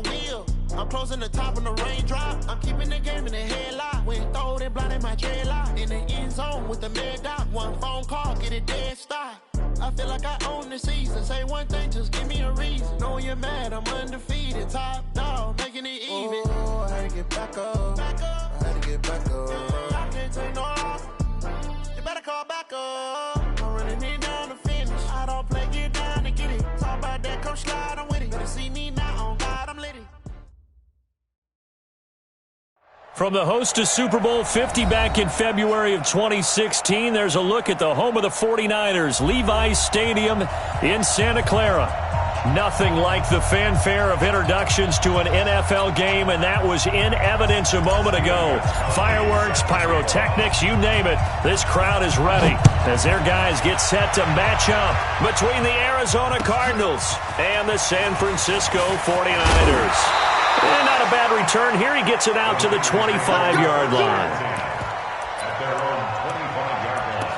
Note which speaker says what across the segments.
Speaker 1: the wheel. I'm closing the top on the raindrop. I'm keeping the game in the headlock. When throwed and blinded my dreadlock. In the end zone with the mad dot. One phone call, get it dead stop. I feel like I own the season. Say one thing, just give me a reason. Knowing you're mad, I'm undefeated. Top dog, making it even. Oh, I had to get back up. I had to get back up. I can't take no loss. You better call back up. I'm running it down to finish. I don't play, get down to get it. Talk about that, come slide, I'm with it. Better see me now, on God, I'm lit it.
Speaker 2: From the host to Super Bowl 50 back in February of 2016, there's a look at the home of the 49ers, Levi's Stadium in Santa Clara. Nothing like the fanfare of introductions to an NFL game, and that was in evidence a moment ago. Fireworks, pyrotechnics, you name it. This crowd is ready as their guys get set to match up between the Arizona Cardinals and the San Francisco 49ers. And not a bad return here. He gets it out to the 25-yard line.
Speaker 3: At their own 25-yard line.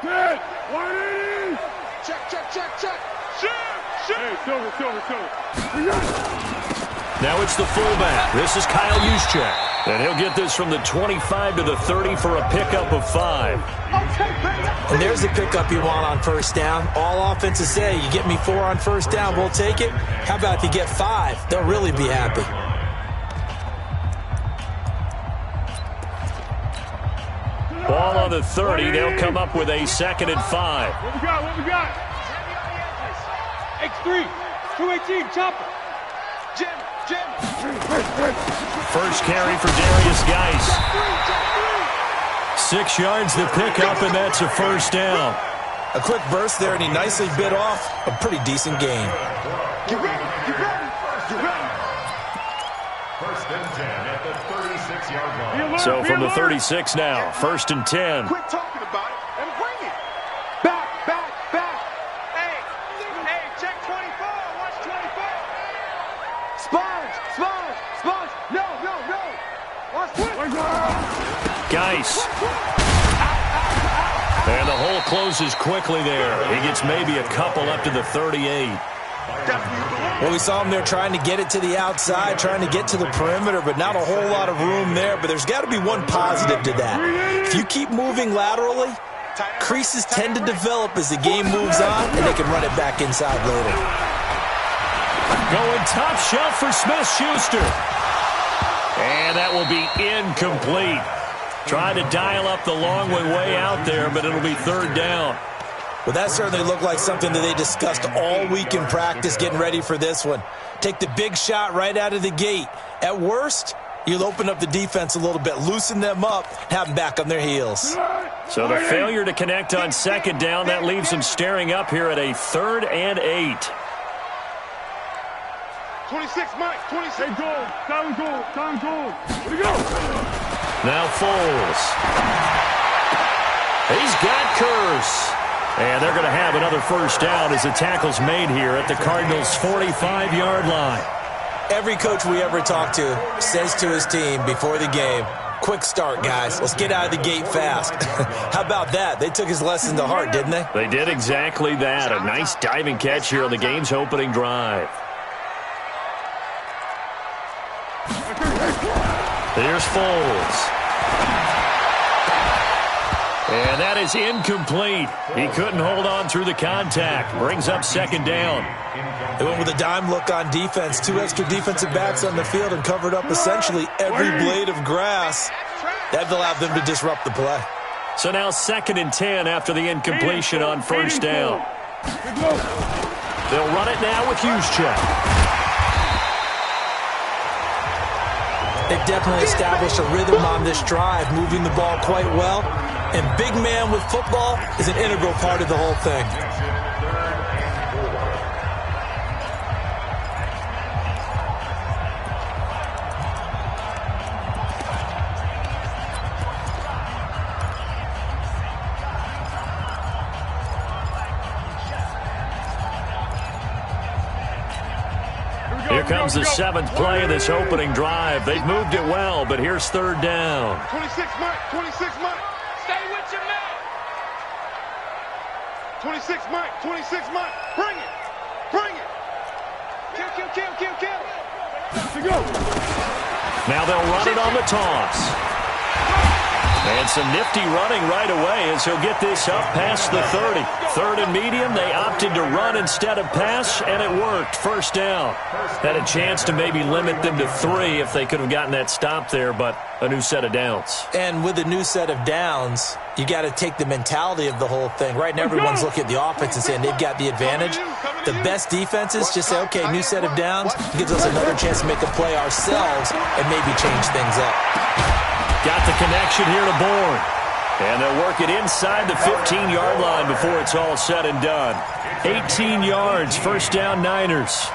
Speaker 4: Good. 180. Check. Shoot. Hey, Silver.
Speaker 2: Now it's the fullback. This is Kyle Juszczyk. And he'll get this from the 25 to the 30 for a pickup of 5.
Speaker 5: And there's the pickup you want on first down. All offenses say, you get me 4 on first down, we'll take it. How about if you get 5? They'll really be happy.
Speaker 2: Ball on the 30. They'll come up with a 2nd and 5.
Speaker 4: What we got? X3. 218. Chopper. Jim.
Speaker 2: First carry for Darius Geis. 6 yards the pickup, and that's a first down.
Speaker 5: A quick burst there, and he nicely bit off a pretty decent gain.
Speaker 4: Get ready.
Speaker 3: First and 10 at the 36-yard line.
Speaker 2: So from the 36 now, 1st and 10.
Speaker 4: Quit talking about it and bring it. Back. Hey, check 24. Watch 24. Sponge. No. Watch 20.
Speaker 2: Geis. And the hole closes quickly there. He gets maybe a couple up to the 38.
Speaker 5: Well, we saw him there trying to get it to the outside, trying to get to the perimeter, but not a whole lot of room there. But there's got to be one positive to that. If you keep moving laterally, creases tend to develop as the game moves on, and they can run it back inside later.
Speaker 2: Going top shelf for Smith-Schuster. And that will be incomplete. Trying to dial up the long one way out there, but it'll be 3rd down.
Speaker 5: Well, that certainly looked like something that they discussed all week in practice getting ready for this one. Take the big shot right out of the gate. At worst, you'll open up the defense a little bit, loosen them up, have them back on their heels.
Speaker 2: So the failure to connect on 2nd down, that leaves them staring up here at a 3rd and 8.
Speaker 4: 26, Mike. 26. Hey, goal. Time goal. Here we go.
Speaker 2: Now Foles. He's got Curse. And they're going to have another first down as the tackle's made here at the Cardinals' 45-yard line.
Speaker 5: Every coach we ever talk to says to his team before the game, quick start, guys. Let's get out of the gate fast. How about that? They took his lesson to heart, didn't they?
Speaker 2: They did exactly that. A nice diving catch here on the game's opening drive. Here's Foles. And that is incomplete. He couldn't hold on through the contact. Brings up 2nd down.
Speaker 5: They went with a dime look on defense. 2 extra defensive backs on the field and covered up essentially every blade of grass. That allowed them to disrupt the play.
Speaker 2: So now 2nd and 10 after the incompletion on first down. They'll run it now with Juszczyk.
Speaker 5: They've definitely established a rhythm on this drive, moving the ball quite well. And big man with football is an integral part of the whole thing.
Speaker 2: Here comes the 7th play of this opening drive. They've moved it well, but here's 3rd down.
Speaker 4: 26 Mike, 26 Mike.
Speaker 6: Stay with your man.
Speaker 4: 26 Mike, 26 Mike. Bring it. Bring it.
Speaker 6: Kill.
Speaker 4: To go.
Speaker 2: Now they'll run it on the toss. And some nifty running right away as he'll get this up past the 30. 3rd and medium, they opted to run instead of pass, and it worked. 1st down. Had a chance to maybe limit them to 3 if they could have gotten that stop there, but a new set of downs.
Speaker 5: And with a new set of downs, you got to take the mentality of the whole thing. Right now, everyone's looking at the offense and saying they've got the advantage. The best defenses just say, okay, new set of downs. It gives us another chance to make a play ourselves and maybe change things up.
Speaker 2: Got the connection here to Bourne. And they'll work it inside the 15-yard line before it's all said and done. 18 yards, 1st down Niners.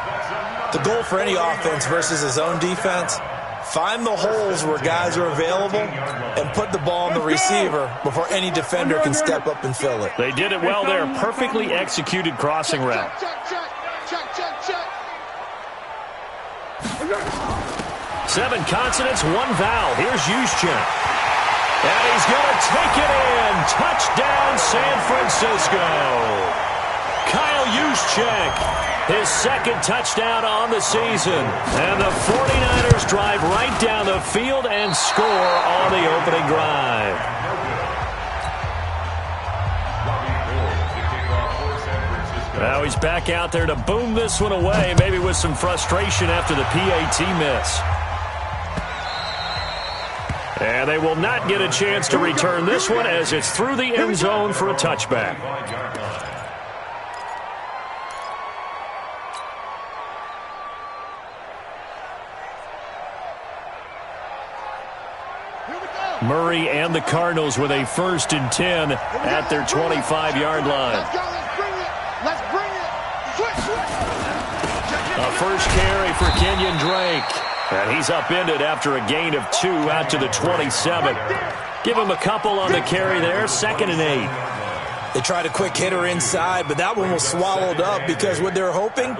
Speaker 5: The goal for any offense versus his own defense, find the holes where guys are available and put the ball on the receiver before any defender can step up and fill it.
Speaker 2: They did it well there. Perfectly executed crossing route. Seven consonants, one vowel. Here's Juszczyk. And he's going to take it in. Touchdown, San Francisco. Kyle Juszczyk, his 2nd touchdown on the season. And the 49ers drive right down the field and score on the opening drive. Now he's back out there to boom this one away, maybe with some frustration after the PAT miss. And they will not get a chance to return this one as it's through the end zone for a touchback. Murray and the Cardinals with a 1st and 10 at their 25-yard line.
Speaker 4: Let's bring it.
Speaker 2: A first carry for Kenyon Drake. And he's upended after a gain of 2 out to the 27. Give him a couple on the carry there. 2nd and 8.
Speaker 5: They tried a quick hitter inside, but that one was swallowed up because what they're hoping,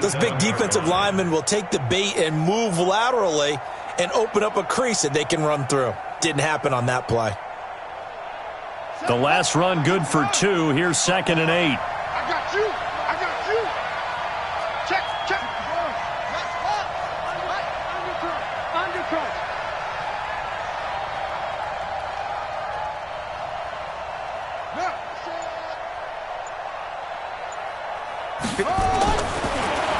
Speaker 5: those big defensive linemen will take the bait and move laterally and open up a crease that they can run through. Didn't happen on that play.
Speaker 2: The last run good for 2. Here's 2nd and 8.
Speaker 4: I got you. I got you. Check. Undercut.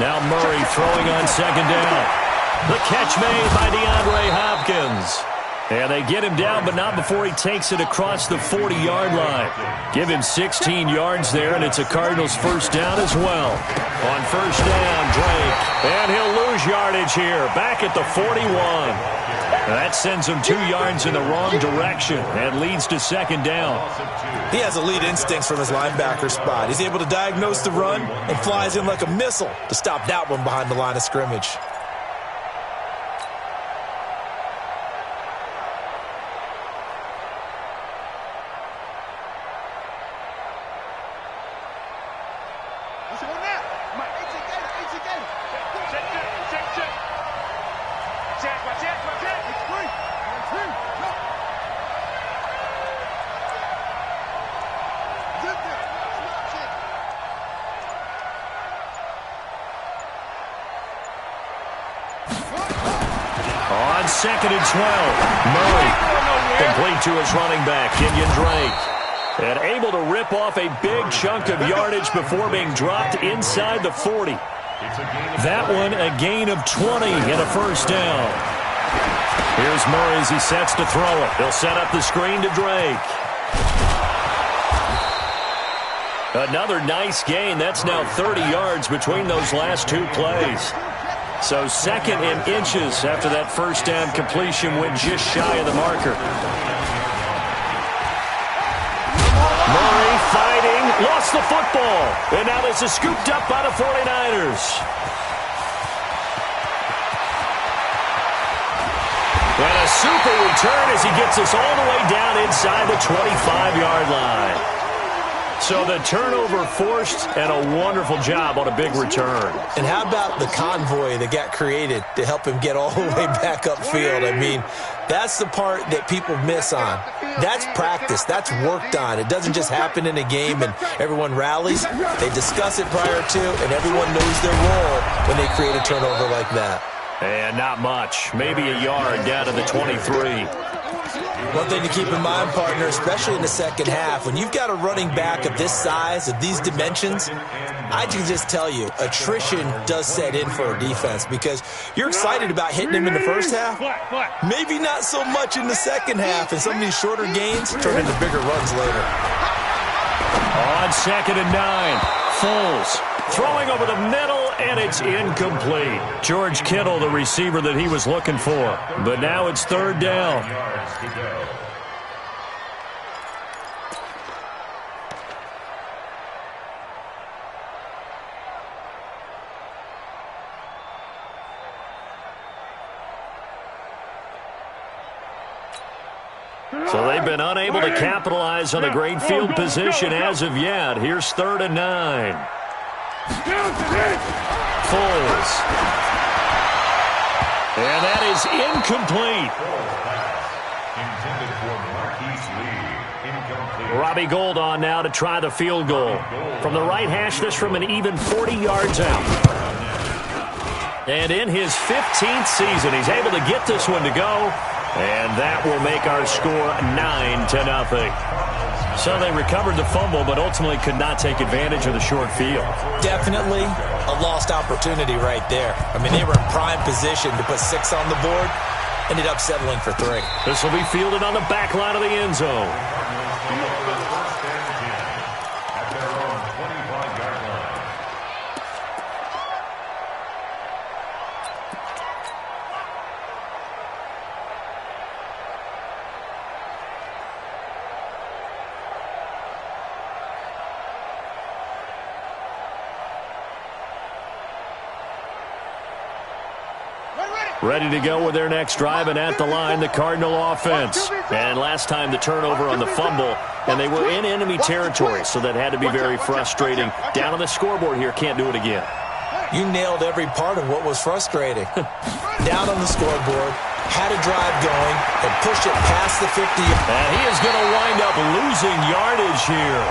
Speaker 2: Now Murray throwing on 2nd down. The catch made by DeAndre Hopkins. And they get him down, but not before he takes it across the 40-yard line. Give him 16 yards there, and it's a Cardinals 1st down as well. On 1st down, Drake. And he'll lose yardage here, back at the 41. That sends him 2 yards in the wrong direction and leads to 2nd down.
Speaker 5: He has elite instincts from his linebacker spot. He's able to diagnose the run and flies in like a missile to stop that one behind the line of scrimmage.
Speaker 2: On 2nd and 12, Murray complete to his running back, Kenyon Drake. And able to rip off a big chunk of yardage before being dropped inside the 40. That one a gain of 20 and a 1st down. Here's Murray as he sets to throw it. He'll set up the screen to Drake. Another nice gain. That's now 30 yards between those last 2 plays. So 2nd and inches after that 1st down completion went just shy of the marker. Murray fighting, lost the football. And now this is scooped up by the 49ers. And a super return as he gets us all the way down inside the 25-yard line. So the turnover forced, and a wonderful job on a big return.
Speaker 5: And how about the convoy that got created to help him get all the way back upfield? I mean, that's the part that people miss on. That's practice. That's worked on. It doesn't just happen in a game and everyone rallies. They discuss it prior to, and everyone knows their role when they create a turnover like that.
Speaker 2: And not much. Maybe a yard down to the 23.
Speaker 5: One thing to keep in mind, partner, especially in the second half, when you've got a running back of this size, of these dimensions, I can just tell you, attrition does set in for a defense because you're excited about hitting him in the first half. Maybe not so much in the second half, and some of these shorter gains turn into bigger runs later.
Speaker 2: On 2nd and 9, Foles throwing over the middle, and it's incomplete. George Kittle, the receiver that he was looking for. But now it's 3rd down. So they've been unable to capitalize on the great field position as of yet. Here's 3rd and 9. Foles. And that is incomplete. Robbie Gould on now to try the field goal. From the right hash, this from an even 40 yards out. And in his 15th season, he's able to get this one to go. And that will make our score 9-0. So they recovered the fumble, but ultimately could not take advantage of the short field.
Speaker 5: Definitely a lost opportunity right there. I mean, they were in prime position to put 6 on the board, ended up settling for 3.
Speaker 2: This will be fielded on the back line of the end zone. Ready to go with their next drive, and at the line, the Cardinal offense. And last time the turnover on the fumble, and they were in enemy territory, so that had to be very frustrating. Down on the scoreboard here, can't do it again.
Speaker 5: You nailed every part of what was frustrating. Down on the scoreboard, had a drive going, and pushed it past the 50.
Speaker 2: And he is going to wind up losing yardage here,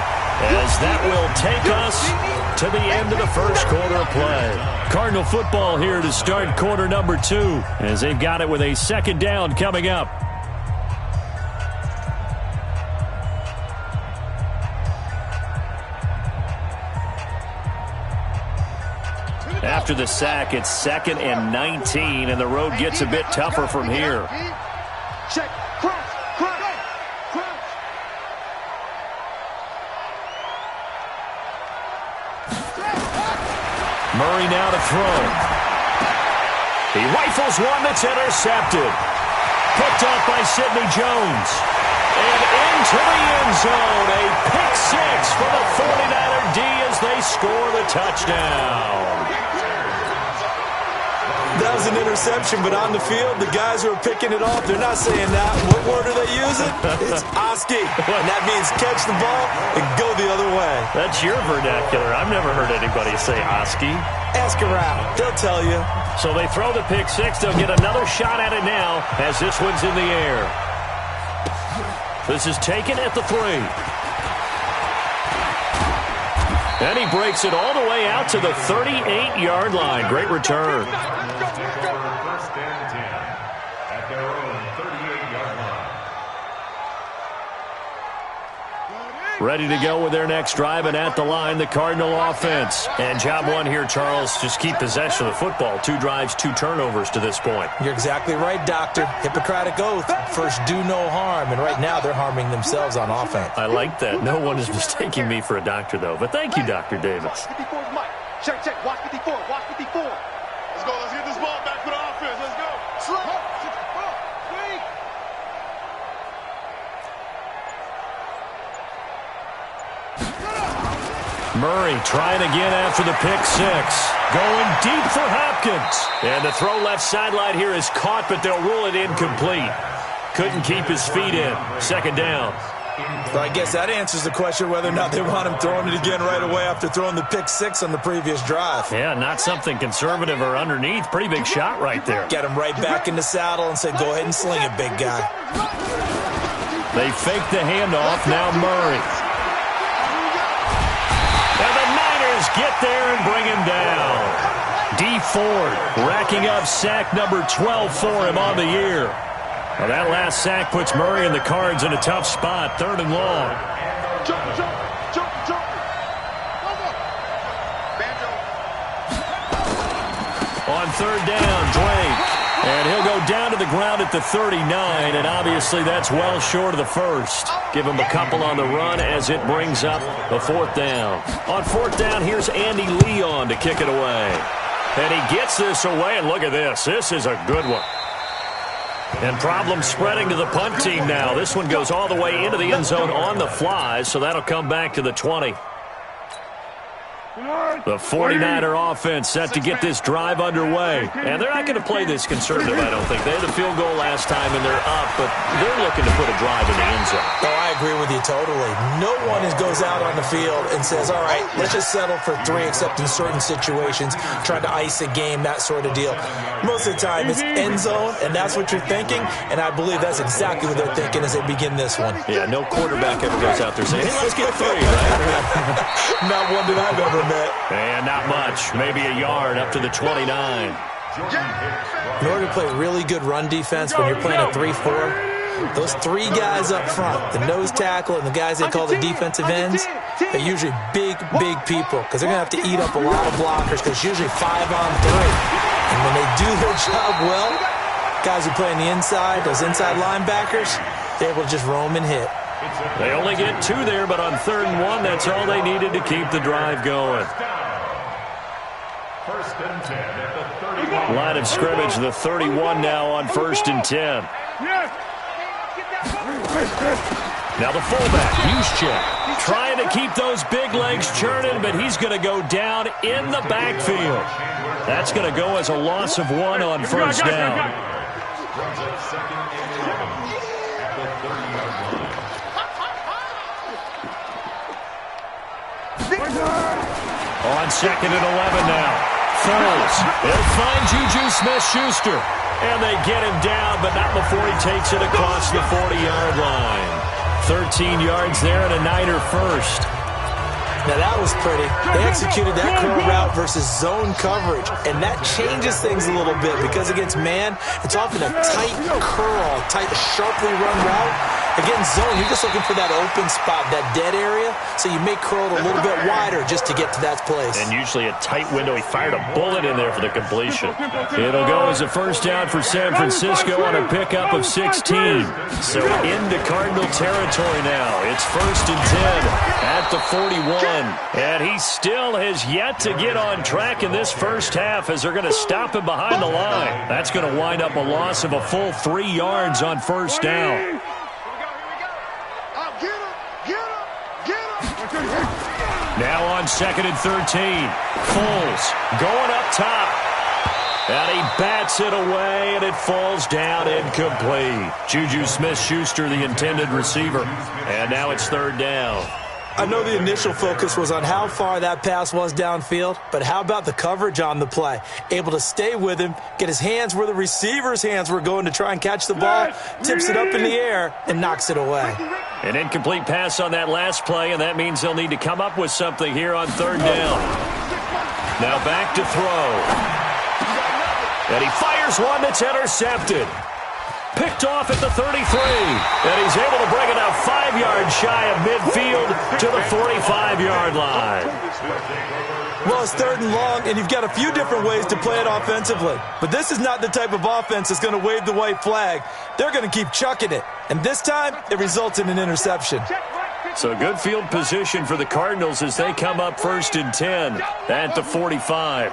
Speaker 2: as that will take us to the end of the first quarter of play. Cardinal football here to start quarter number 2, as they've got it with a 2nd down coming up. After the sack, it's 2nd and 19, and the road gets a bit tougher from here.
Speaker 6: Check. Cross.
Speaker 2: Murray now to throw. He rifles one that's intercepted. Picked up by Sidney Jones. And into the end zone. A pick 6 for the 49er D as they score the touchdown.
Speaker 5: That was an interception, but on the field, the guys who are picking it off, they're not saying that. What word are they using? It's Oski. And that means catch the ball and go the other way.
Speaker 2: That's your vernacular. I've never heard anybody say Oski.
Speaker 5: Ask around. They'll tell you.
Speaker 2: So they throw the pick 6. They'll get another shot at it now as this one's in the air. This is taken at the 3. And he breaks it all the way out to the 38-yard line. Great return.
Speaker 3: First and 10 at their own 38-yard line.
Speaker 2: Ready to go with their next drive, and at the line, the Cardinal offense. And job one here, Charles, just keep possession of the football. 2 drives, 2 turnovers to this point.
Speaker 5: You're exactly right, Doctor. Hippocratic oath. First, do no harm. And right now, they're harming themselves on offense.
Speaker 2: I like that. No one is mistaking me for a doctor, though. But thank you, Dr. Davis.
Speaker 6: Check. Watch 54. Watch 54.
Speaker 4: Let's go. Let's get this ball back for the offense. Let's go.
Speaker 6: Slow.
Speaker 2: Murray trying again after the pick 6. Going deep for Hopkins. And the throw left sideline here is caught, but they'll rule it incomplete. Couldn't keep his feet in. 2nd down.
Speaker 5: So I guess that answers the question whether or not they want him throwing it again right away after throwing the pick six on the previous drive.
Speaker 2: Yeah, not something conservative or underneath. Pretty big shot right there.
Speaker 5: Get him right back in the saddle and say, go ahead and sling it, big guy.
Speaker 2: They fake the handoff. Now Murray. And the Niners get there and bring him down. D. Ford racking up sack number 12 for him on the year. Well, that last sack puts Murray and the Cards in a tough spot. 3rd and long. On 3rd down, Drake. And he'll go down to the ground at the 39, and obviously that's well short of the first. Give him a couple on the run as it brings up the 4th down. On 4th down, here's Andy Leon to kick it away. And he gets this away, and look at this. This is a good one. And problems spreading to the punt team now. This one goes all the way into the end zone on the fly, so that'll come back to the 20. The 49er offense set to get this drive underway. And they're not going to play this conservative, I don't think. They had the field goal last time, and they're up, but they're looking to put a drive in the end zone.
Speaker 5: Oh, I agree with you totally. No one goes out on the field and says, all right, let's just settle for 3, except in certain situations, trying to ice a game, that sort of deal. Most of the time, it's end zone, and that's what you're thinking, and I believe that's exactly what they're thinking as they begin this one.
Speaker 2: Yeah, no quarterback ever goes out there saying, hey, let's get 3, right?
Speaker 5: Not one that I've ever met.
Speaker 2: And not much. Maybe a yard up to the 29.
Speaker 5: In order to play really good run defense when you're playing a 3-4, those 3 guys up front, the nose tackle and the guys they call the defensive ends, they're usually big people because they're going to have to eat up a lot of blockers because it's usually 5 on 3. And when they do their job well, guys who play on the inside, those inside linebackers, they're able to just roam and hit.
Speaker 2: They only get 2 there, but on 3rd and 1, that's all they needed to keep the drive going.
Speaker 3: 1st and 10 at the 31.
Speaker 2: Line of scrimmage, the 31 now on 1st and 10. Now the fullback, Juszczyk, trying to keep those big legs churning, but he's going to go down in the backfield. That's going to go as a loss of 1 on 1st down.
Speaker 3: Brings up 2nd and 11 at the 30-yard line.
Speaker 2: On 2nd and 11 now. Foles. They'll find Juju Smith-Schuster. And they get him down, but not before he takes it across the 40-yard line. 13 yards there and a Niner first.
Speaker 5: Now that was pretty. They executed that curl route versus zone coverage, and that changes things a little bit because against man, it's often a tight curl, tight, sharply run route. Against zone, you're just looking for that open spot, that dead area, so you may curl it a little bit wider just to get to that place.
Speaker 2: And usually a tight window. He fired a bullet in there for the completion. It'll go as a first down for San Francisco on a pickup of 16. So into Cardinal territory now. It's 1st and 10 at the 41. And he still has yet to get on track in this first half as they're going to stop him behind the line. That's going to wind up a loss of a full 3 yards on 1st down. Now on 2nd and 13. Foles going up top. And he bats it away, and it falls down incomplete. Juju Smith-Schuster, the intended receiver. And now it's 3rd down.
Speaker 5: I know the initial focus was on how far that pass was downfield, but how about the coverage on the play? Able to stay with him, get his hands where the receiver's hands were going to try and catch the ball, tips it up in the air, and knocks it away.
Speaker 2: An incomplete pass on that last play, and that means they'll need to come up with something here on 3rd down. Now back to throw. And he fires one that's intercepted. Picked off at the 33. And he's able to bring it out 5 yards shy of midfield to the 45-yard line.
Speaker 5: Well, it's 3rd and long, and you've got a few different ways to play it offensively. But this is not the type of offense that's going to wave the white flag. They're going to keep chucking it. And this time, it results in an interception.
Speaker 2: So good field position for the Cardinals as they come up 1st and 10 at the 45.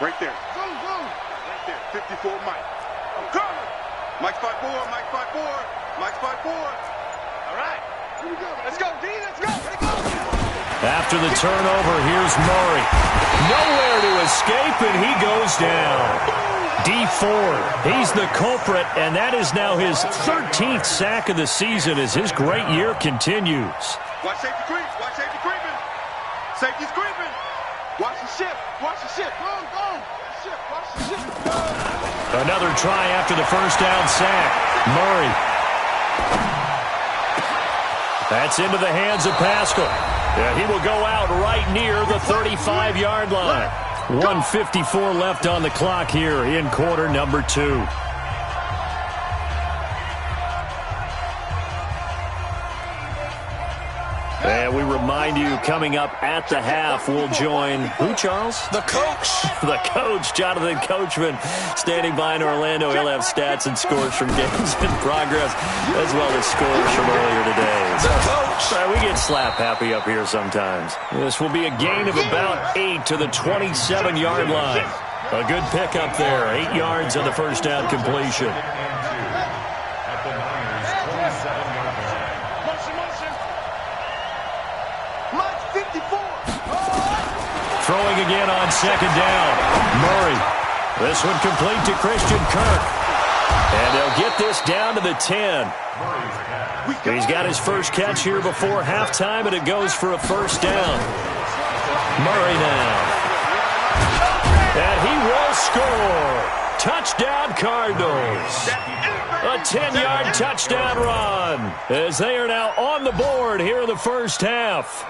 Speaker 4: Right there. Right there. 54 Mike. I'm coming. Mike 5-4. Mike 5-4. Mike 5-4. All right. Here we go. Let's go, D. Let's go. Let's go.
Speaker 2: After the turnover, here's Murray. Nowhere to escape, and he goes down. Dee Ford, he's the culprit, and that is now his 13th sack of the season as his great year continues.
Speaker 4: Watch safety creep. Watch safety creeping. Safety's creeping. Watch the shift. Watch the shift. Go. Shift. Watch the shift.
Speaker 2: Another try after the first down sack. Murray. That's into the hands of Pascal. Yeah, he will go out right near the 35-yard line. 1:54 left on the clock here in quarter number 2. And we remind you, coming up at the half, we'll join who, Charles?
Speaker 5: The coach.
Speaker 2: The coach, Jonathan Coachman, standing by in Orlando. He'll have stats and scores from games in progress, as well as scores from earlier today.
Speaker 5: The coach.
Speaker 2: We get slap happy up here sometimes. This will be a gain of about 8 to the 27-yard line. A good pickup there. 8 yards on the first down completion. Throwing again on second down. Murray. This one complete to Christian Kirk. And they'll get this down to the 10. He's got his first catch here before halftime, and it goes for a first down. Murray now. And he will score. Touchdown Cardinals. A 10-yard touchdown run as they are now on the board here in the first half.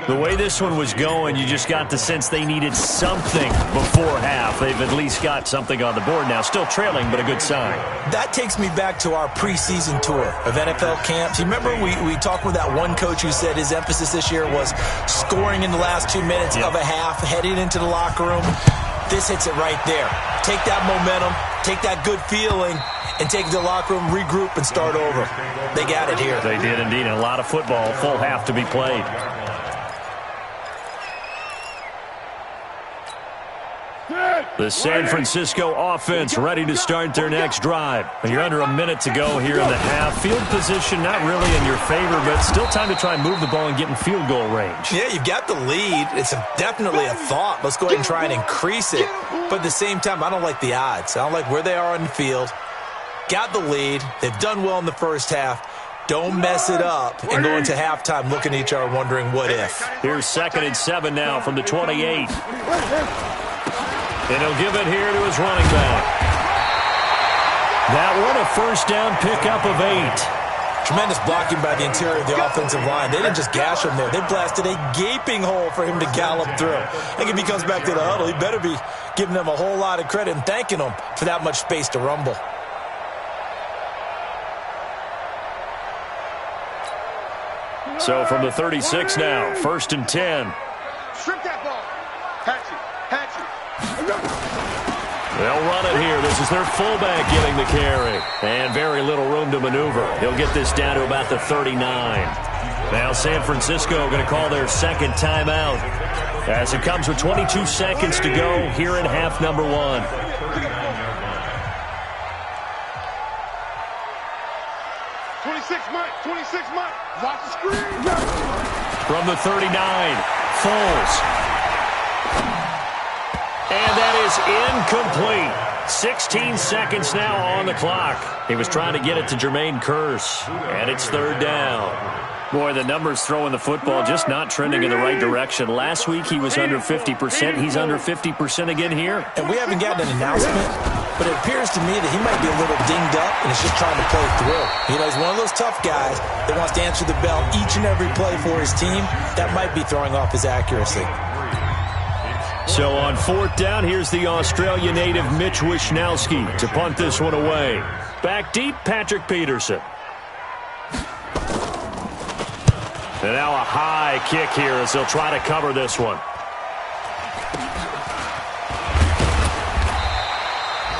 Speaker 2: The way this one was going, you just got the sense they needed something before half. They've at least got something on the board now. Still trailing, but a good sign.
Speaker 5: That takes me back to our preseason tour of NFL camps. You remember we talked with that one coach who said his emphasis this year was scoring in the last 2 minutes of a half, heading into the locker room. This hits it right there. Take that momentum, take that good feeling, and take the locker room, regroup, and start over. They got it here.
Speaker 2: They did indeed. A lot of football, full half to be played. The San Francisco offense ready to start their next drive. You're under a minute to go here in the half. Field position not really in your favor, but still time to try and move the ball and get in field goal range.
Speaker 5: Yeah, you've got the lead. It's definitely a thought. Let's go ahead and try and increase it. But at the same time, I don't like the odds. I don't like where they are on the field. Got the lead. They've done well in the first half. Don't mess it up and go into halftime looking at each other wondering what if.
Speaker 2: Here's 2nd and 7 now from the 28. And he'll give it here to his running back. That one a first down pickup of 8.
Speaker 5: Tremendous blocking by the interior of the offensive line. They didn't just gash him there. They blasted a gaping hole for him to gallop through. I think if he comes back to the huddle, he better be giving them a whole lot of credit and thanking them for that much space to rumble.
Speaker 2: So from the 36 now, 1st and 10.
Speaker 4: Strip that ball. Hatch it.
Speaker 2: They'll run it here. This is their fullback getting the carry. And very little room to maneuver. He'll get this down to about the 39. Now San Francisco going to call their second timeout as it comes with 22 seconds to go here in half number 1.
Speaker 4: Watch the screen.
Speaker 2: From the 39, Foles. And that is incomplete. 16 seconds now on the clock. He was trying to get it to Jermaine Kearse. And it's 3rd down. Boy, the numbers throwing the football just not trending in the right direction. Last week he was under 50%. He's under 50% again here.
Speaker 5: And we haven't gotten an announcement, but it appears to me that he might be a little dinged up and is just trying to play through. You know, he's one of those tough guys that wants to answer the bell each and every play for his team. That might be throwing off his accuracy.
Speaker 2: So on 4th down, here's the Australia native Mitch Wishnowsky to punt this one away. Back deep, Patrick Peterson. And now a high kick here as they'll try to cover this one.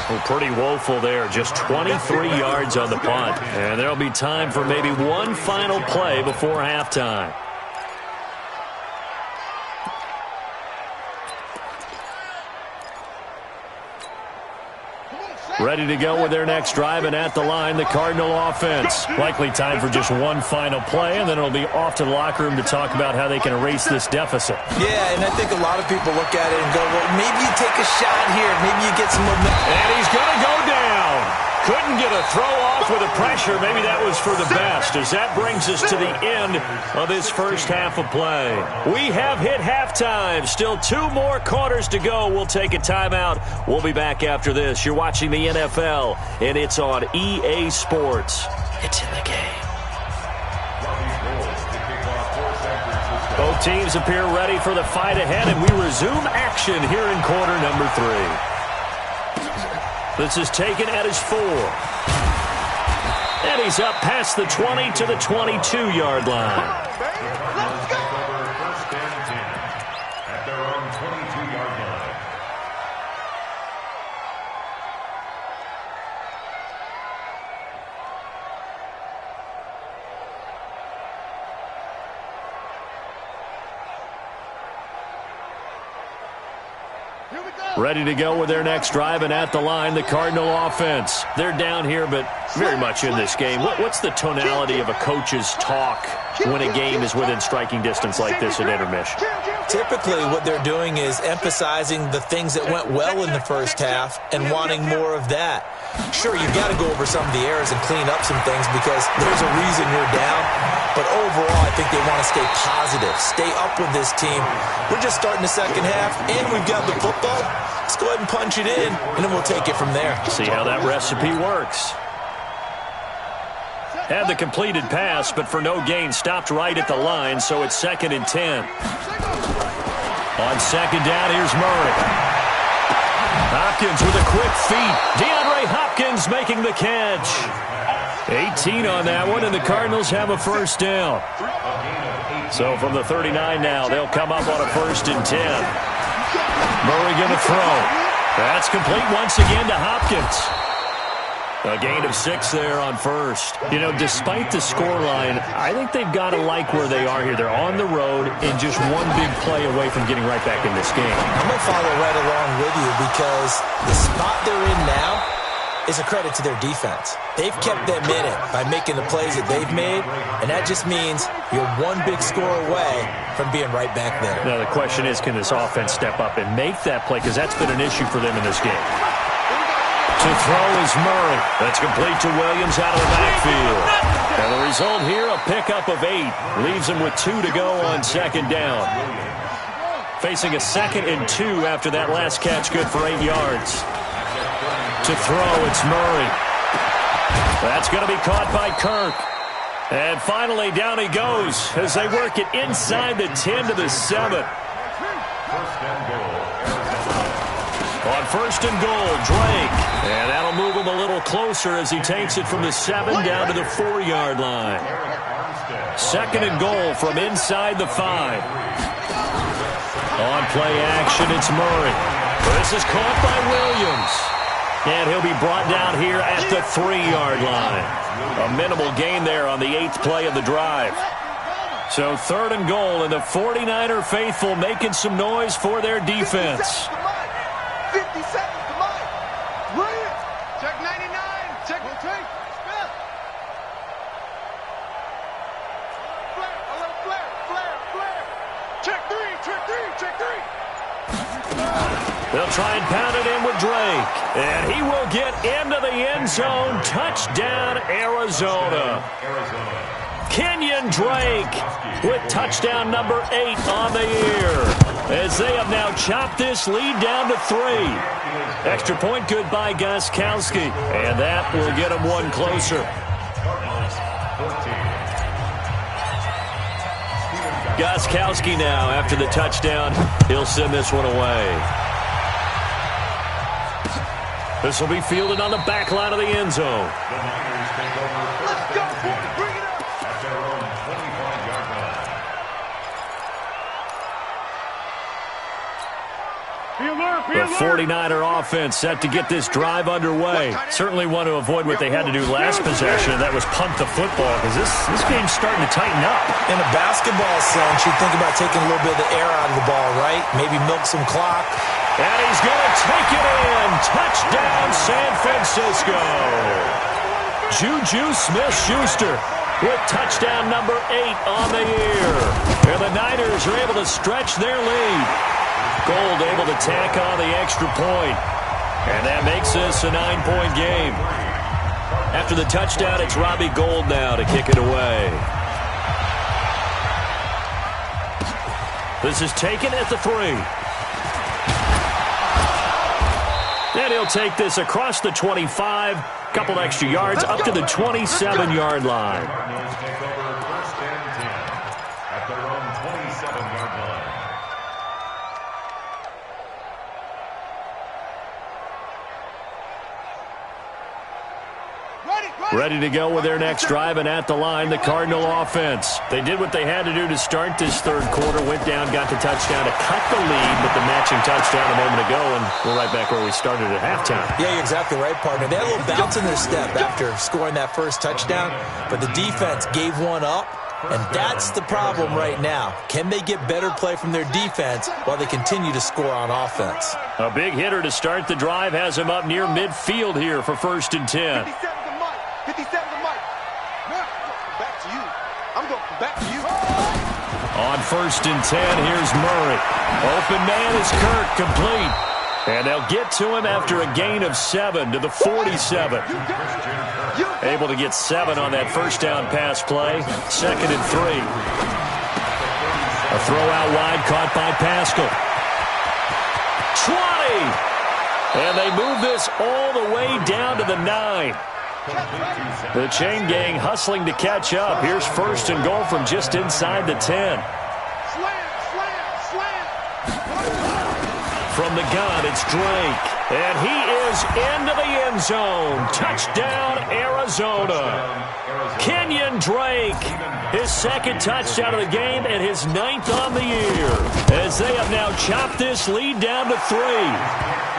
Speaker 2: Well, pretty woeful there. Just 23 yards on the punt. And there'll be time for maybe one final play before halftime. Ready to go with their next drive, and at the line, the Cardinal offense. Likely time for just one final play, and then it'll be off to the locker room to talk about how they can erase this deficit.
Speaker 5: Yeah, and I think a lot of people look at it and go, well, maybe you take a shot here. Maybe you get some momentum.
Speaker 2: And he's going to go down. Couldn't get a throw off with the pressure. Maybe that was for the best, as that brings us to the end of this first half of play. We have hit halftime. Still 2 more quarters to go. We'll take a timeout. We'll be back after this. You're watching the NFL, and it's on EA Sports. It's in the game. Both teams appear ready for the fight ahead, and we resume action here in quarter number 3. This is taken at his 4. And he's up past the 20 to the 22-yard line.
Speaker 3: First and 10 at their own 22-yard line.
Speaker 2: Ready to go with their next drive, and at the line, the Cardinal offense. They're down here, but very much in this game. What's the tonality of a coach's talk when a game is within striking distance like this at intermission?
Speaker 5: Typically, what they're doing is emphasizing the things that went well in the first half and wanting more of that. Sure, you've got to go over some of the errors and clean up some things because there's a reason you're down. But overall, I think they want to stay positive, stay up with this team. We're just starting the second half, and we've got the football. Let's go ahead and punch it in, and then we'll take it from there.
Speaker 2: See how that recipe works. Had the completed pass, but for no gain, stopped right at the line, so it's 2nd and 10. On 2nd down, here's Murray. Hopkins with a quick feet. DeAndre Hopkins making the catch. 18 on that one, and the Cardinals have a first down. So from the 39 now, they'll come up on a 1st and 10. Murray going to throw. That's complete once again to Hopkins. A gain of 6 there on 1st. You know, despite the scoreline, I think they've got to like where they are here. They're on the road and just one big play away from getting right back in this game.
Speaker 5: I'm going to follow right along with you because the spot they're in now is a credit to their defense. They've kept them in it by making the plays that they've made, and that just means you're one big score away from being right back there.
Speaker 2: Now the question is, can this offense step up and make that play? Because that's been an issue for them in this game. To throw is Murray. That's complete to Williams out of the backfield. And the result here, a pickup of 8. Leaves him with 2 to go on 2nd down. Facing a 2nd and 2 after that last catch, good for 8 yards. To throw, it's Murray. That's going to be caught by Kirk. And finally, down he goes as they work it inside the 10 to the 7. On 1st and goal, Drake. And that'll move him a little closer as he takes it from the 7 down to the 4-yard line. 2nd and goal from inside the 5. On play action, it's Murray. This is caught by Williams. And he'll be brought down here at the 3-yard line. A minimal gain there on the 8th play of the drive. So 3rd and goal, and the 49er faithful making some noise for their defense.
Speaker 6: 50 seconds, come on. Brilliant. Check 99. Check the tape. Smith. Flare, a little flare, flare, flare. Check 3, check 3, check 3.
Speaker 2: They'll try and pound it in with Drake. And he will get into the end zone. Touchdown, Arizona. Kenyon Drake with touchdown number 8 on the year. As they have now chopped this lead down to 3. Extra point good by Gostkowski. And that will get him one closer. Gostkowski now, after the touchdown, he'll send this one away. This will be fielded on the back line of the end zone.
Speaker 3: The Niners take over first and 10
Speaker 6: Bring it up.
Speaker 3: at their own 25-yard line.
Speaker 2: The 49er offense set to get this drive underway. Certainly want to avoid what they had to do last possession, and that was punt the football, because this game's starting to tighten up.
Speaker 5: In a basketball sense, you think about taking a little bit of the air out of the ball, right? Maybe milk some clock.
Speaker 2: And he's going to take it in. Touchdown, San Francisco. Juju Smith-Schuster with touchdown number 8 on the year. And the Niners are able to stretch their lead. Gold able to tack on the extra point. And that makes this a 9-point game. After the touchdown, it's Robbie Gould now to kick it away. This is taken at the 3. And he'll take this across the 25. Couple extra yards up to the 27-yard line.
Speaker 3: Cardinals take over first and 10 at their own 27-yard line.
Speaker 2: Ready to go with their next drive, and at the line, the Cardinal offense. They did what they had to do to start this third quarter, went down, got the touchdown to cut the lead with the matching touchdown a moment ago, and we're right back where we started at halftime.
Speaker 5: Yeah, you're exactly right, partner. They had a little bounce in their step after scoring that first touchdown, but the defense gave one up, and that's the problem right now. Can they get better play from their defense while they continue to score on offense?
Speaker 2: A big hitter to start the drive has him up near midfield here for first and 10.
Speaker 6: 57 to Mike. Back to you. I'm going back to you.
Speaker 2: On first and 10, here's Murray. Open man is Kirk, complete. And they'll get to him after a gain of 7 to the 47. Able to get 7 on that first down pass play. Second and 3. A throw out wide caught by Pascal. 20! And they move this all the way down to the 9. The chain gang hustling to catch up. Here's first and goal from just inside the 10. From the gun, it's Drake. And he is into the end zone. Touchdown, Arizona. Kenyon Drake, his second touchdown of the game and his 9th on the year. As they have now chopped this lead down to 3.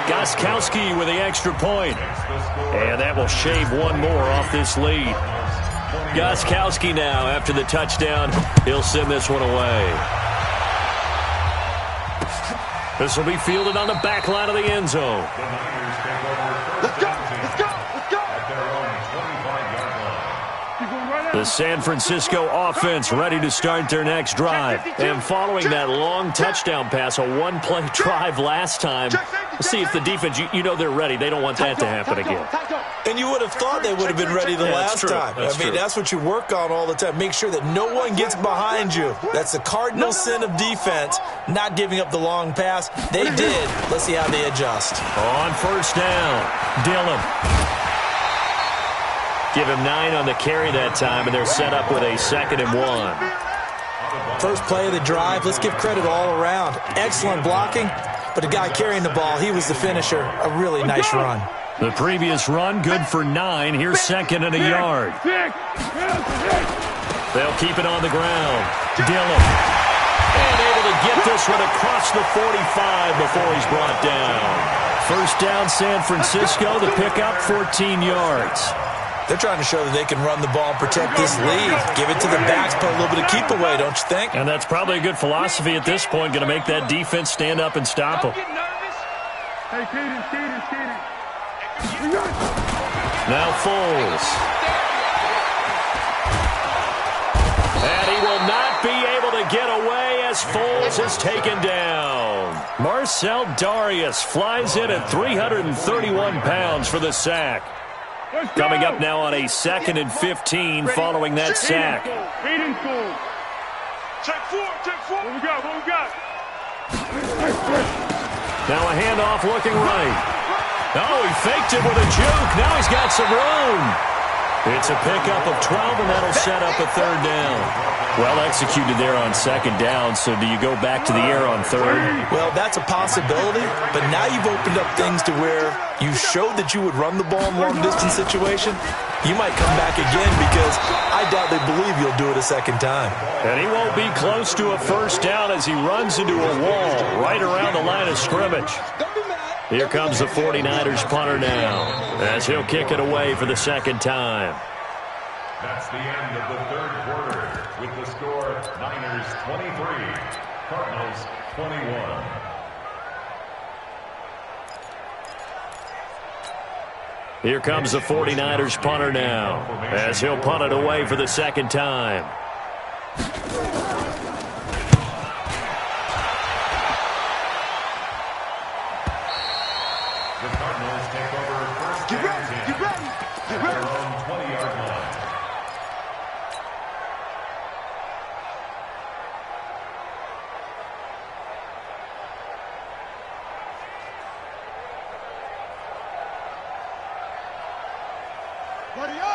Speaker 2: Gostkowski with the extra point. And that will shave one more off this lead. Gostkowski now, after the touchdown, he'll send this one away. This will be fielded on the back line of the end zone.
Speaker 6: Let's go! Let's go! Let's go!
Speaker 3: At their own 25-yard line.
Speaker 2: The San Francisco offense ready to start their next drive. And following that long touchdown pass, a one-play drive last time, let's see if the defense, you know they're ready. They don't want that to happen again.
Speaker 5: And you would have thought they would have been ready the last time. That's what you work on all the time. Make sure that no one gets behind you. That's the cardinal sin of defense, not giving up the long pass. They did. Let's see how they adjust.
Speaker 2: On first down, Dillon. Give him 9 on the carry that time, and they're set up with a 2nd and 1.
Speaker 5: First play of the drive, let's give credit all around. Excellent blocking, but the guy carrying the ball, he was the finisher. A really nice run.
Speaker 2: The previous run, good for 9. Here's 2nd and a yard. They'll keep it on the ground. Dillon. And able to get this one across the 45 before he's brought down. First down, San Francisco. The pickup, 14 yards.
Speaker 5: They're trying to show that they can run the ball and protect this lead. Give it to the backs, put a little bit of keep away, don't you think?
Speaker 2: And that's probably a good philosophy at this point. Going to make that defense stand up and stop them. Now Foles. And he will not be able to get away as Foles is taken down. Marcel Darius flies in at 331 pounds for the sack. Coming up now on a 2nd and 15 following that sack.
Speaker 4: Check four. What we got?
Speaker 2: Now a handoff looking right. Oh, he faked it with a juke. Now he's got some room. It's a pickup of 12, and that'll set up a 3rd down. Well executed there on 2nd down, so do you go back to the air on 3rd?
Speaker 5: Well, that's a possibility, but now you've opened up things to where you showed that you would run the ball in long-distance situation. You might come back again because I doubt they believe you'll do it a 2nd time.
Speaker 2: And he won't be close to a 1st down as he runs into a wall right around the line of scrimmage. Here comes the 49ers punter now as he'll kick it away for the 2nd time.
Speaker 3: That's the end of the 3rd quarter with the score Niners 23, Cardinals 21.
Speaker 2: Here comes the 49ers punter now, as he'll punt it away for the second time.
Speaker 3: The Cardinals take over first
Speaker 6: Get ready, get ready, get ready.
Speaker 3: at their own 20-yard line.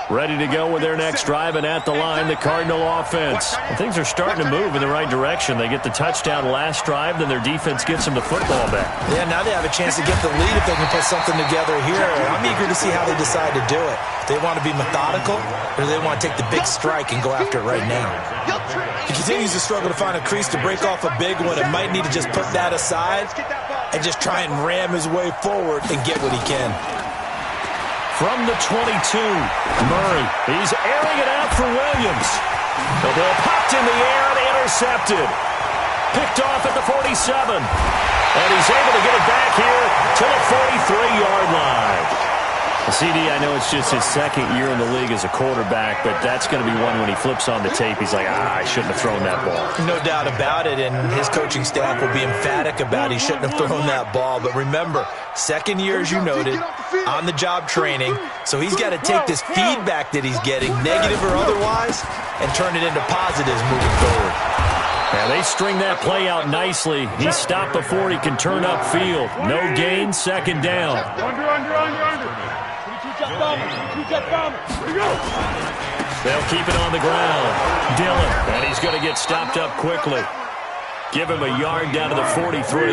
Speaker 2: Ready to go with their next drive, and at the line, the Cardinal offense. And things are starting to move in the right direction. They get the touchdown last drive, then their defense gets them the football back.
Speaker 5: Yeah, now they have a chance to get the lead if they can put something together here. I'm eager to see how they decide to do it. Do they want to be methodical, or do they want to take the big strike and go after it right now? He continues to struggle to find a crease to break off a big one, and might need to just put that aside and just try and ram his way forward and get what he can.
Speaker 2: From the 22, Murray. He's airing it out for Williams. The ball popped in the air and intercepted. Picked off at the 47. And he's able to get it back here to the 43-yard line. CD, I know it's just his second year in the league as a quarterback, but that's going to be one when he flips on the tape. He's like, I shouldn't have thrown that ball.
Speaker 5: No doubt about it, and his coaching staff will be emphatic about he shouldn't have thrown that ball. But remember, second year, as you noted, on-the-job training, so he's got to take this feedback that he's getting, negative or otherwise, and turn it into positives moving forward.
Speaker 2: Yeah, they string that play out nicely. He's stopped before he can turn upfield. No gain, second down.
Speaker 6: Under.
Speaker 2: They'll keep it on the ground. Dillon, and he's going to get stopped up quickly. Give him a yard down to the 43.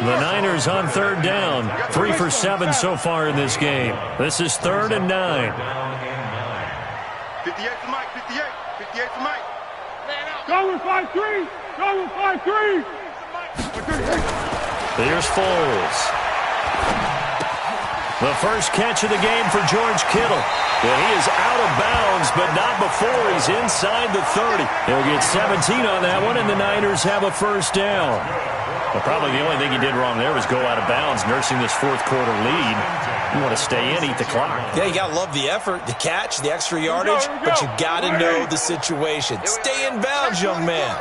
Speaker 2: The Niners on third down. 3 for 7 so far in this game. This is 3rd and 9.
Speaker 4: 58 for Mike, 58. 58 for Mike.
Speaker 6: Go with 5-3. Go with 5-3.
Speaker 2: Here's Foles. The first catch of the game for George Kittle. Well, he is out of bounds, but not before he's inside the 30. He'll get 17 on that one, and the Niners have a first down. Well, probably the only thing he did wrong there was go out of bounds, nursing this fourth quarter lead. You want to stay in, eat the clock.
Speaker 5: Yeah, you got to love the effort, the catch, the extra yardage, but you got to know the situation. Stay in bounds, young man.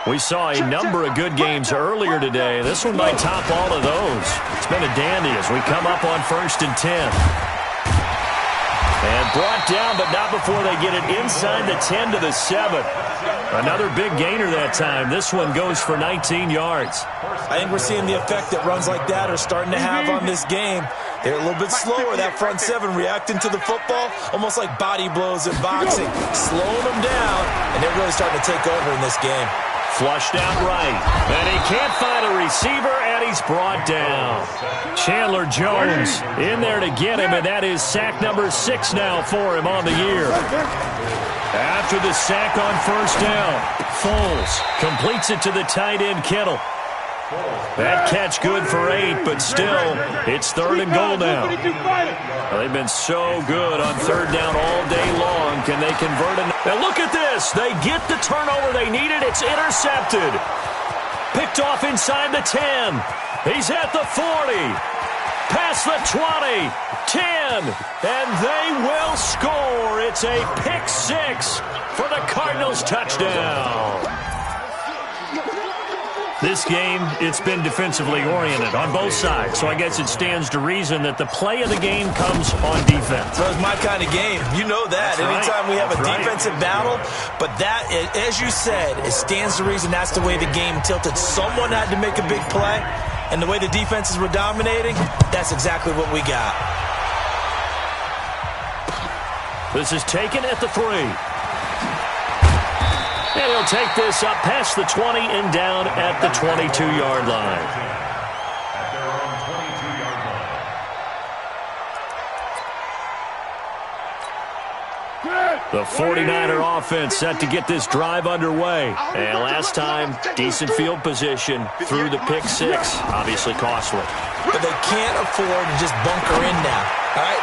Speaker 2: We saw a number of good games earlier today. This one might top all of those. It's been a dandy as we come up on 1st and 10. And brought down, but not before they get it inside the 10 to the 7. Another big gainer that time. This one goes for 19 yards.
Speaker 5: I think we're seeing the effect that runs like that are starting to have on this game. They're a little bit slower, that front seven, reacting to the football, almost like body blows in boxing, slowing them down, and they're really starting to take over in this game.
Speaker 2: Flushed out right, and he can't find a receiver, and he's brought down. Chandler Jones in there to get him, and that is sack number 6 now for him on the year. After the sack on first down, Foles completes it to the tight end Kittle. That catch good for 8, but still, it's 3rd and goal now. Well, they've been so good on 3rd down all day long. Can they convert it? Now look at this. They get the turnover they needed. It's intercepted. Picked off inside the 10. He's at the 40. Past the 20. 10. And they will score. It's a pick 6 for the Cardinals touchdown. This game, it's been defensively oriented on both sides, so I guess it stands to reason that the play of the game comes on defense.
Speaker 5: So it's my kind of game. You know that.
Speaker 2: That's
Speaker 5: anytime
Speaker 2: right.
Speaker 5: we have a
Speaker 2: That's
Speaker 5: defensive battle, but that, as you said, it stands to reason that's the way the game tilted. Someone had to make a big play, and the way the defenses were dominating, that's exactly what we got.
Speaker 2: This is taken at the 3. And he'll take this up past the 20 and down at the 22-yard line.
Speaker 3: At their own 22-yard line.
Speaker 2: The 49er offense set to get this drive underway. And last time, decent field position through the pick 6. Obviously costly.
Speaker 5: But they can't afford to just bunker in now. All right,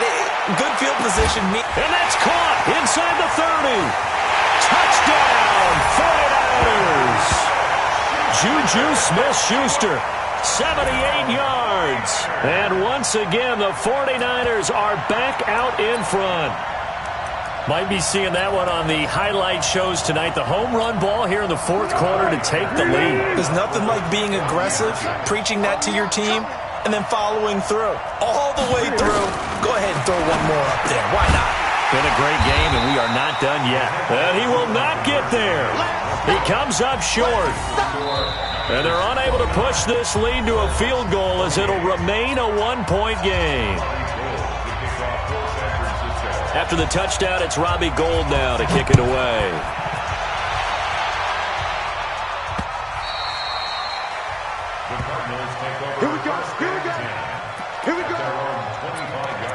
Speaker 5: good field position.
Speaker 2: And that's caught inside the 30. Touchdown, 49ers! Juju Smith-Schuster 78 yards. And once again, the 49ers are back out in front. Might be seeing that one on the highlight shows tonight. The home run ball here in the fourth quarter to take the lead.
Speaker 5: There's nothing like being aggressive, preaching that to your team, and then following through. All the way through. Go ahead and throw one more up there. Why not?
Speaker 2: Been a great game, and we are not done yet. And he will not get there. He comes up short. And they're unable to push this lead to a field goal as it'll remain a one-point game. After the touchdown, it's Robbie Gould now to kick it away.
Speaker 4: Here we go. Here we go. Here we go. 25-yard line.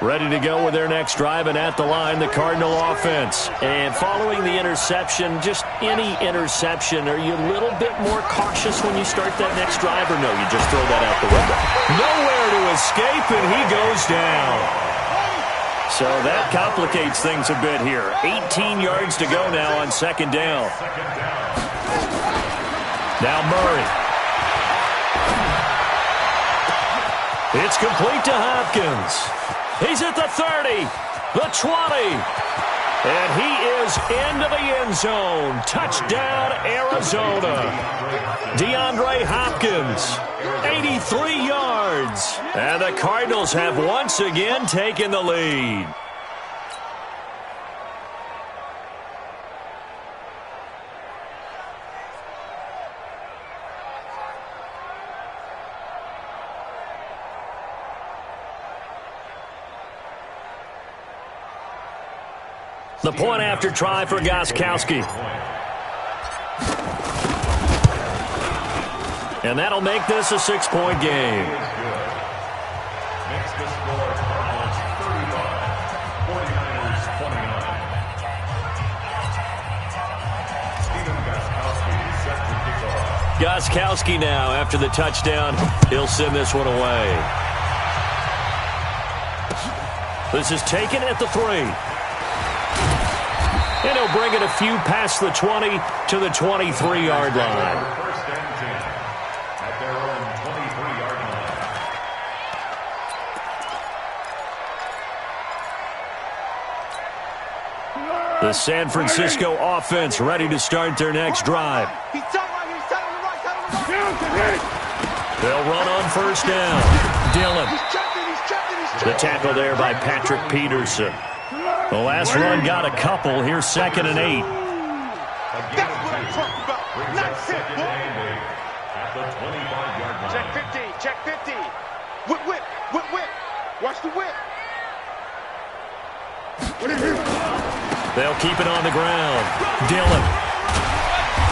Speaker 2: Ready to go with their next drive, and at the line, the Cardinal offense. And following the interception, just any interception, are you a little bit more cautious when you start that next drive, or no, you just throw that out the window? Nowhere to escape, and he goes down. So that complicates things a bit here. 18 yards to go now on second down. Now Murray. It's complete to Hopkins. He's at the 30, the 20, and he is into the end zone. Touchdown, Arizona. DeAndre Hopkins, 83 yards. And the Cardinals have once again taken the lead. The point after try for Gostkowski. And that'll make this a 6-point game.
Speaker 3: Makes the score Cardinals 35, 49ers 29. Stephen Gostkowski set to kick off.
Speaker 2: Gostkowski now, after the touchdown, he'll send this one away. This is taken at the 3. And he'll bring it a few past the 20 to the 23-yard line.
Speaker 3: First and 10 at their own 23-yard line.
Speaker 2: The San Francisco offense ready to start their next drive.
Speaker 6: He's tight right here. He's tight on the right. Tight on the right.
Speaker 2: They'll run on first down. Dillon.
Speaker 6: He's checking.
Speaker 2: The tackle there by Patrick Peterson. The last run got a couple. Here's 2nd and 8.
Speaker 6: That's what I'm talking about. Nice hit, boy.
Speaker 3: At the 25-yard line.
Speaker 6: Check 50. Check 50. Whip. Watch the whip.
Speaker 2: They'll keep it on the ground. Dillon.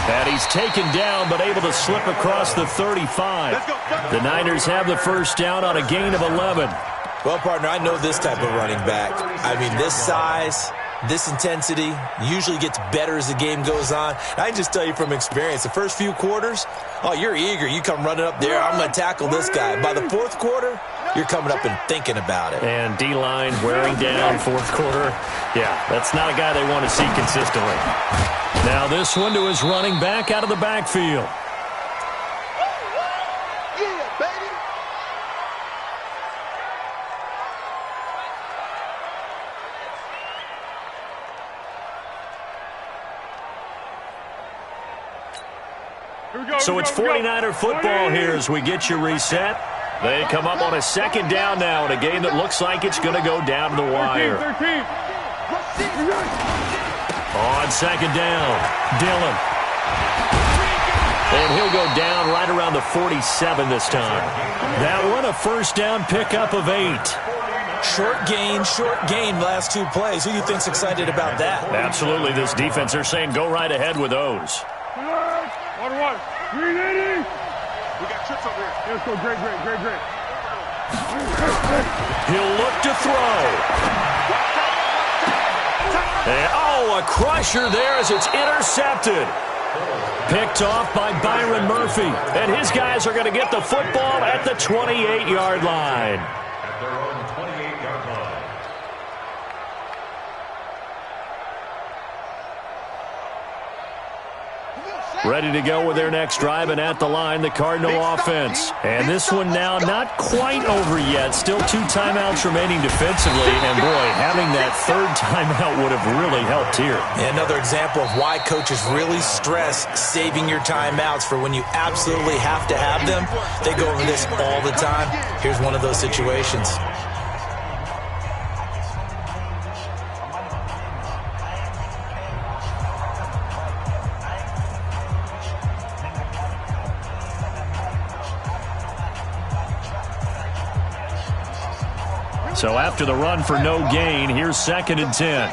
Speaker 2: And he's taken down, but able to slip across the 35. The Niners have the first down on a gain of 11.
Speaker 5: Well, partner, I know this type of running back. I mean, this size, this intensity usually gets better as the game goes on. I can just tell you from experience, the first few quarters, oh, you're eager. You come running up there, I'm going to tackle this guy. By the fourth quarter, you're coming up and thinking about it.
Speaker 2: And D-line wearing down fourth quarter. Yeah, that's not a guy they want to see consistently. Now this one to his running back out of the backfield.
Speaker 6: Yeah, baby.
Speaker 2: So it's 49er football here as we get you reset. They come up on a second down now in a game that looks like it's going to go down to the wire. On second down, Dillon. And he'll go down right around the 47 this time. That one a first down pickup of 8.
Speaker 5: Short gain last 2 plays. Who do you think's excited about that?
Speaker 2: Absolutely, this defense, they're saying go right ahead with those.
Speaker 7: 1-1. 380.
Speaker 6: We got trips over here.
Speaker 7: Let's go. Great.
Speaker 2: He'll look to throw. And, a crusher there as it's intercepted. Picked off by Byron Murphy. And his guys are going to get the football at the 28-yard line.
Speaker 3: At their own 28-yard line.
Speaker 2: Ready to go with their next drive, and at the line, the Cardinal offense. And this one now not quite over yet. Still 2 timeouts remaining defensively. And, boy, having that third timeout would have really helped here.
Speaker 5: Another example of why coaches really stress saving your timeouts for when you absolutely have to have them. They go over this all the time. Here's one of those situations.
Speaker 2: So after the run for no gain, here's 2nd and 10.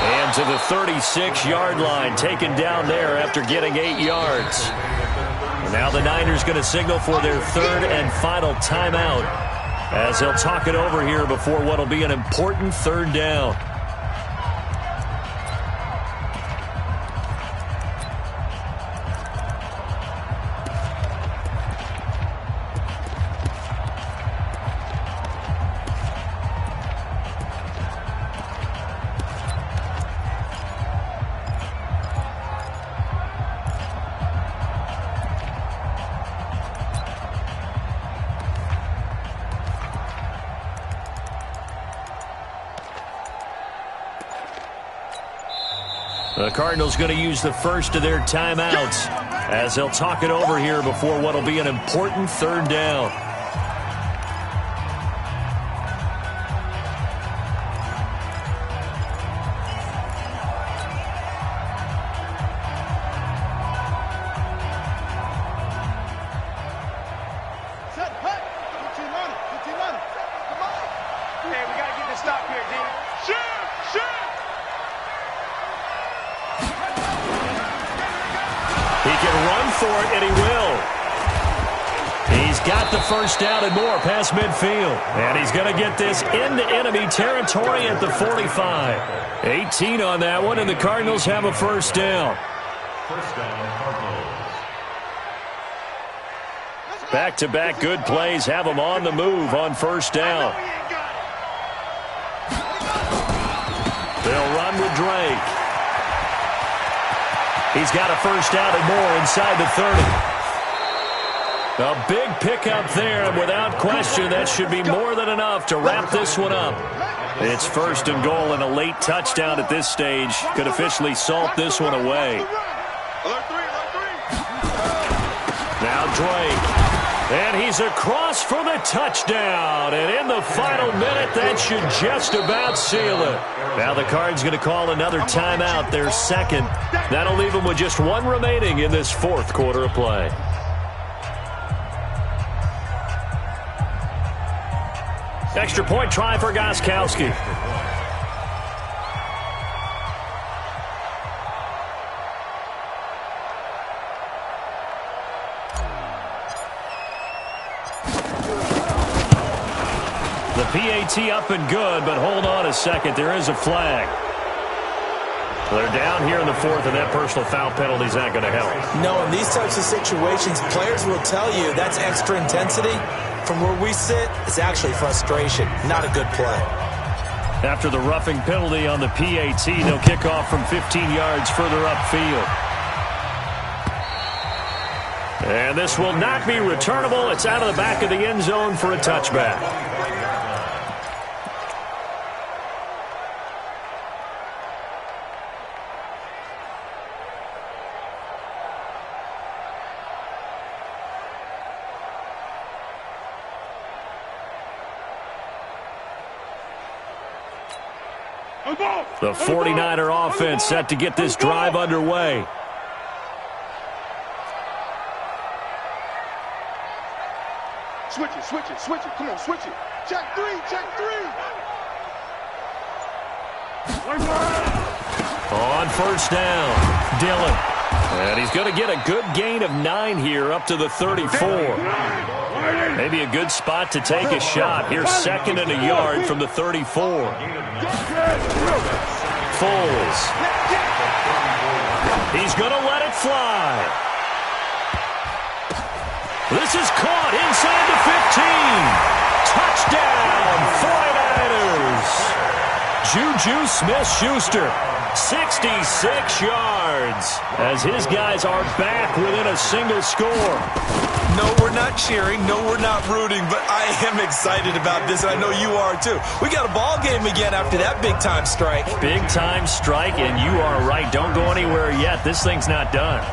Speaker 2: And to the 36-yard line, taken down there after getting 8 yards. And now the Niners going to signal for their 3rd and final timeout, as they'll talk it over here before what will be an important 3rd down. The Cardinals going to use the first of their timeouts, as they'll talk it over here before what will be an important 3rd down.
Speaker 6: Hey, we got to get this stop here, D.
Speaker 2: He can run for it, and he will. He's got the first down and more past midfield. And he's going to get this into enemy territory at the 45. 18 on that one, and the Cardinals have a first down.
Speaker 3: First down, Cardinals.
Speaker 2: Back-to-back good plays have them on the move on first down. They'll run with Drake. He's got a first down and more inside the 30. A big pickup there, and without question, that should be more than enough to wrap this one up. It's 1st and goal, and a late touchdown at this stage could officially salt this one away. Now Drake. And he's across for the touchdown. And in the final minute, that should just about seal it. Now the Cards going to call another timeout, their 2nd. That'll leave them with just 1 remaining in this 4th quarter of play. Extra point try for Gostkowski. The PAT up and good, but hold on a second. There is a flag. They're down here in the 4th, and that personal foul penalty is not going to help.
Speaker 5: No, in these types of situations, players will tell you that's extra intensity. From where we sit, it's actually frustration, not a good play.
Speaker 2: After the roughing penalty on the PAT, they'll kick off from 15 yards further upfield. And this will not be returnable. It's out of the back of the end zone for a touchback. The 49er offense set to get this drive underway.
Speaker 4: Switch it, switch it, switch it. Come on, switch it. Check 3, check 3.
Speaker 2: On first down, Dillon. And he's going to get a good gain of 9 here up to the 34. Maybe a good spot to take a shot. Here's 2nd and a yard from the 34. Foles. He's going to let it fly. This is caught inside the 15. Touchdown, 49ers. Juju Smith-Schuster, 66 yards, as his guys are back within a single score.
Speaker 5: No, we're not cheering. No, we're not rooting, but I am excited about this, and I know you are too. We got a ball game again after that big-time strike.
Speaker 2: Big-time strike, and you are right. Don't go anywhere yet. This thing's not done.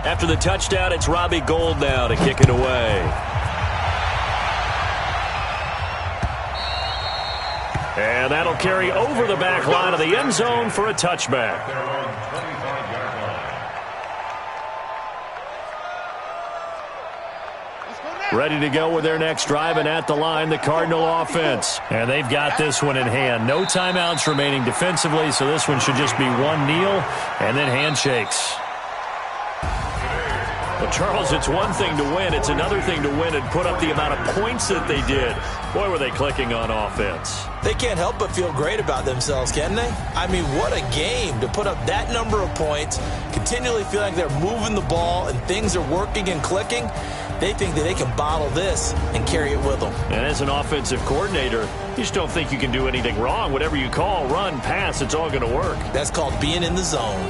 Speaker 2: After the touchdown, it's Robbie Gould now to kick it away. And that'll carry over the back line of the end zone for a touchback. Ready to go with their next drive, and at the line, the Cardinal offense. And they've got this one in hand. No timeouts remaining defensively, so this one should just be one kneel and then handshakes. Well, Charles, it's one thing to win. It's another thing to win and put up the amount of points that they did. Boy, were they clicking on offense.
Speaker 5: They can't help but feel great about themselves, can they? I mean, what a game to put up that number of points, continually feel like they're moving the ball and things are working and clicking. They think that they can bottle this and carry it with them.
Speaker 2: And as an offensive coordinator, you just don't think you can do anything wrong. Whatever you call, run, pass, it's all going to work.
Speaker 5: That's called being in the zone.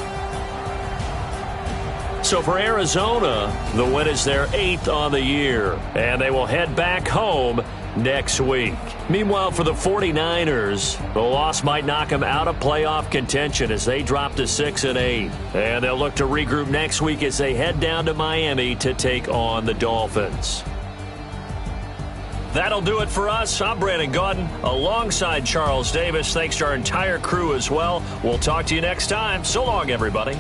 Speaker 2: So for Arizona, the win is their 8th on the year, and they will head back home next week. Meanwhile, for the 49ers, the loss might knock them out of playoff contention as they drop to 6-8. And they'll look to regroup next week as they head down to Miami to take on the Dolphins. That'll do it for us. I'm Brandon Gaudin alongside Charles Davis. Thanks to our entire crew as well. We'll talk to you next time. So long, everybody.